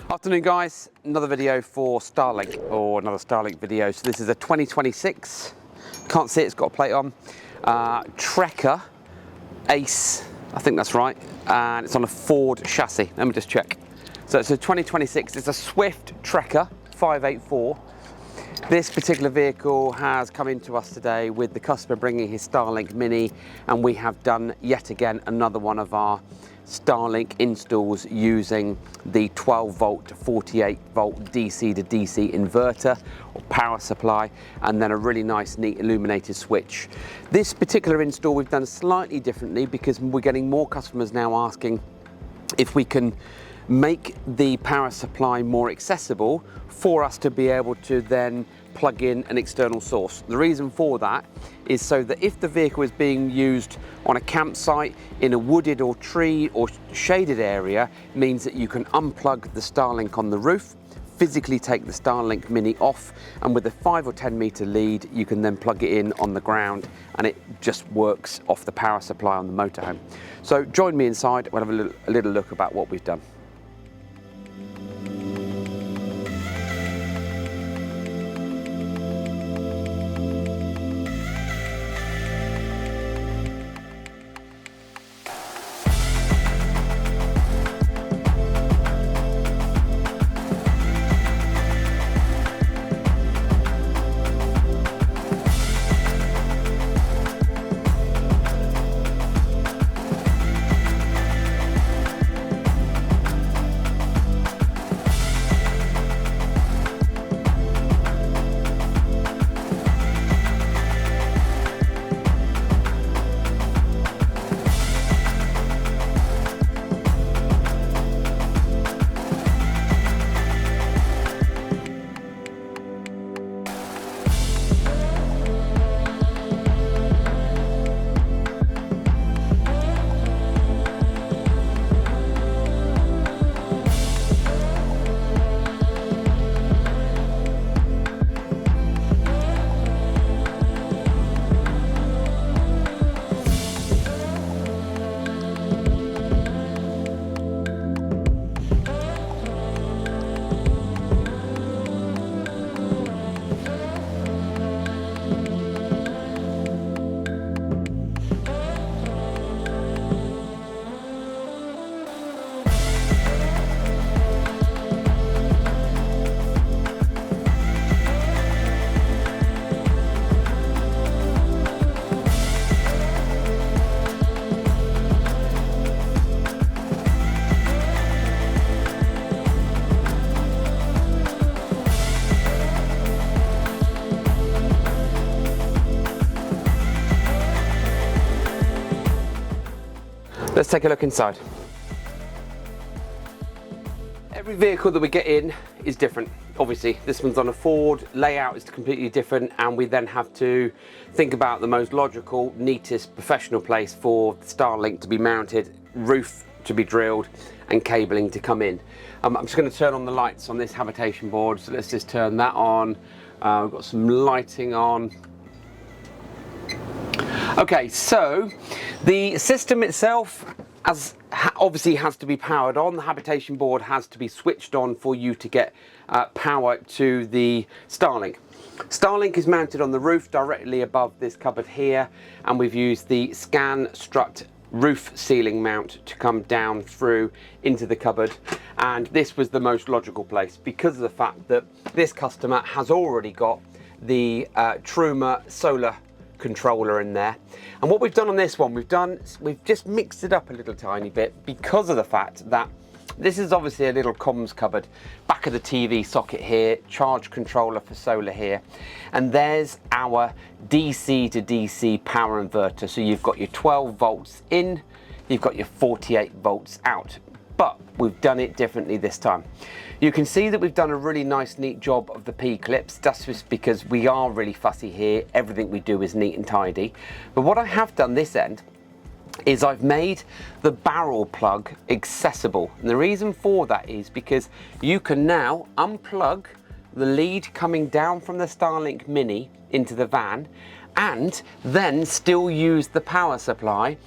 Afternoon guys, another video for Starlink, or another Starlink video. So this is a 2026, can't see it, it's got a plate on, Trekker Ace, I think that's right, and it's on a Ford chassis. Let me just check. So it's a 2026, it's a Swift Trekker 584. This particular vehicle has come into us today with the customer bringing his Starlink Mini, and we have done yet again another one of our Starlink installs using the 12 volt to 48 volt DC to DC inverter or power supply, and then a really nice neat illuminated switch. This particular install we've done slightly differently because we're getting more customers now asking if we can make the power supply more accessible for us to be able to then plug in an external source. The reason for that is so that if the vehicle is being used on a campsite, in a wooded or tree or shaded area, it means that you can unplug the Starlink on the roof, physically take the Starlink Mini off, and with a 5 or 10 meter lead you can then plug it in on the ground and it just works off the power supply on the motorhome. So join me inside, we'll have a little look about what we've done. Let's take a look inside. Every vehicle that we get in is different. Obviously, this one's on a Ford, layout is completely different, and we then have to think about the most logical, neatest, professional place for the Starlink to be mounted, roof to be drilled, and cabling to come in. I'm just going to turn on the lights on this Habitation board, so let's just turn that on. We've got some lighting on. Okay, so the system itself obviously has to be powered on. The Habitation board has to be switched on for you to get power to the Starlink. Starlink is mounted on the roof directly above this cupboard here, and we've used the scan strut roof ceiling mount to come down through into the cupboard, and this was the most logical place because of the fact that this customer has already got the Truma solar controller in there. And what we've done on this one, we've just mixed it up a little tiny bit because of the fact that this is obviously a little comms cupboard, back of the TV socket here, charge controller for solar here, and there's our DC to DC power inverter. So you've got your 12 volts in, you've got your 48 volts out, but we've done it differently this time. You can see that we've done a really nice neat job of the P-clips. That's just because we are really fussy here. Everything we do is neat and tidy. But what I have done this end is I've made the barrel plug accessible. And the reason for that is because you can now unplug the lead coming down from the Starlink Mini into the van and then still use the power supply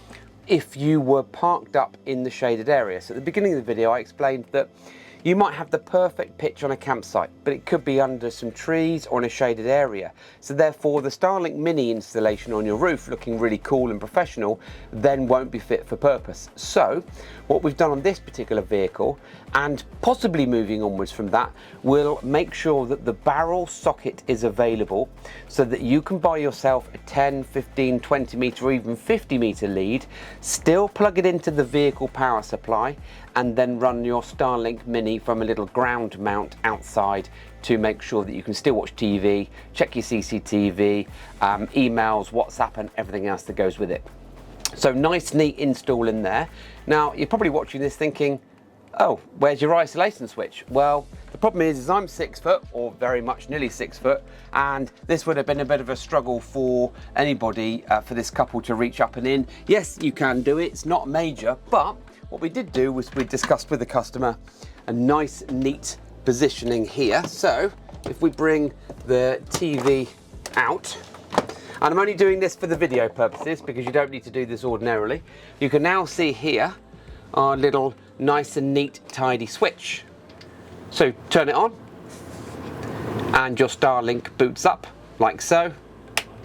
if you were parked up in the shaded area. So at the beginning of the video I explained that You might have the perfect pitch on a campsite, but it could be under some trees or in a shaded area. So therefore the Starlink Mini installation on your roof looking really cool and professional then won't be fit for purpose. So what we've done on this particular vehicle, and possibly moving onwards from that, we'll make sure that the barrel socket is available so that you can buy yourself a 10, 15, 20 meter or even 50 meter lead, still plug it into the vehicle power supply, and then run your Starlink Mini from a little ground mount outside to make sure that you can still watch TV, check your CCTV, emails, WhatsApp and everything else that goes with it. So nice neat install in there. Now you're probably watching this thinking, oh, where's your isolation switch? Well, the problem is I'm 6 foot, or very much nearly 6 foot, and this would have been a bit of a struggle for anybody, for this couple to reach up and in. Yes, you can do it, it's not major, but what we did do was we discussed with the customer a nice neat positioning here. So if we bring the TV out, and I'm only doing this for the video purposes because you don't need to do this ordinarily, you can now see here our little nice and neat tidy switch. So turn it on and your Starlink boots up like so.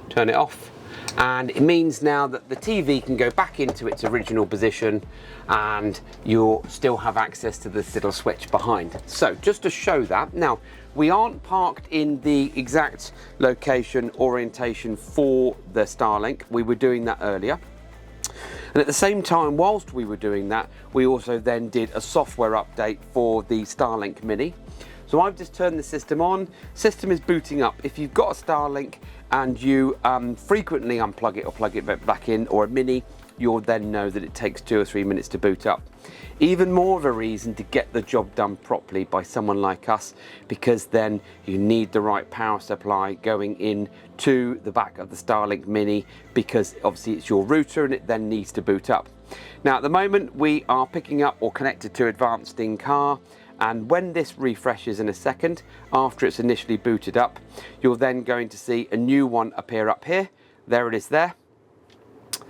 Turn it off and it means now that the TV can go back into its original position and you'll still have access to this little switch behind. So just to show that, now we aren't parked in the exact location orientation for the Starlink. We were doing that earlier. And at the same time, whilst we were doing that, we also then did a software update for the Starlink Mini. So I've just turned the system on, system is booting up. If you've got a Starlink and you frequently unplug it or plug it back in, or a Mini, you'll then know that it takes 2 or 3 minutes to boot up. Even more of a reason to get the job done properly by someone like us, because then you need the right power supply going in to the back of the Starlink Mini, because obviously it's your router and it then needs to boot up. Now at the moment we are picking up or connected to advanced in car, and when this refreshes in a second, after it's initially booted up, you're then going to see a new one appear up here. There it is there.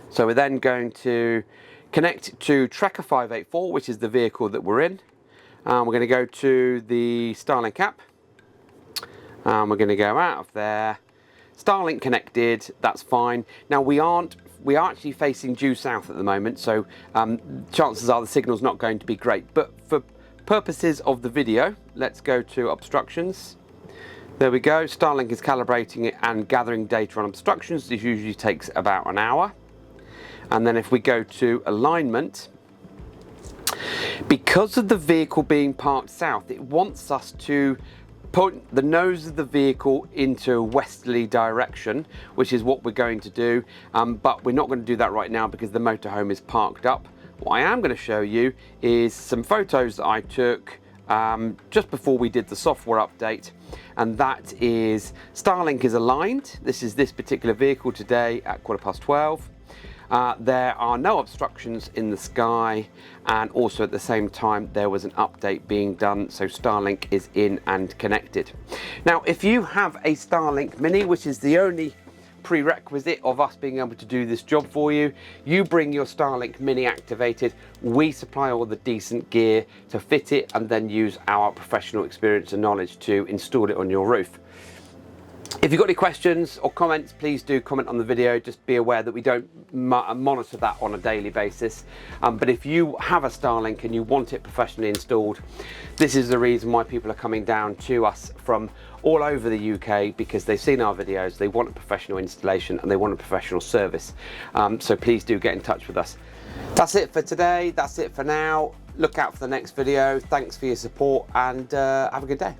So we're then going to connect to Tracker 584, which is the vehicle that we're in. We're going to go to the Starlink app. We're going to go out of there. Starlink connected, that's fine. Now we are actually facing due south at the moment, so chances are the signal's not going to be great. But for purposes of the video, let's go to obstructions. There we go. Starlink is calibrating it and gathering data on obstructions. This usually takes about an hour. And then if we go to alignment, because of the vehicle being parked south, it wants us to put the nose of the vehicle into a westerly direction, which is what we're going to do, but we're not going to do that right now because the motorhome is parked up. What I am going to show you is some photos that I took just before we did the software update, and that is Starlink is aligned. This is this particular vehicle today at 12:15. There are no obstructions in the sky, and also at the same time there was an update being done, so Starlink is in and connected. Now if you have a Starlink Mini, which is the only prerequisite of us being able to do this job for you, you bring your Starlink Mini activated, we supply all the decent gear to fit it and then use our professional experience and knowledge to install it on your roof. If you've got any questions or comments, please do comment on the video. Just be aware that we don't monitor that on a daily basis. But if you have a Starlink and you want it professionally installed, this is the reason why people are coming down to us from all over the UK, because they've seen our videos, they want a professional installation and they want a professional service. So please do get in touch with us. That's it for today. That's it for now. Look out for the next video. Thanks for your support and have a good day.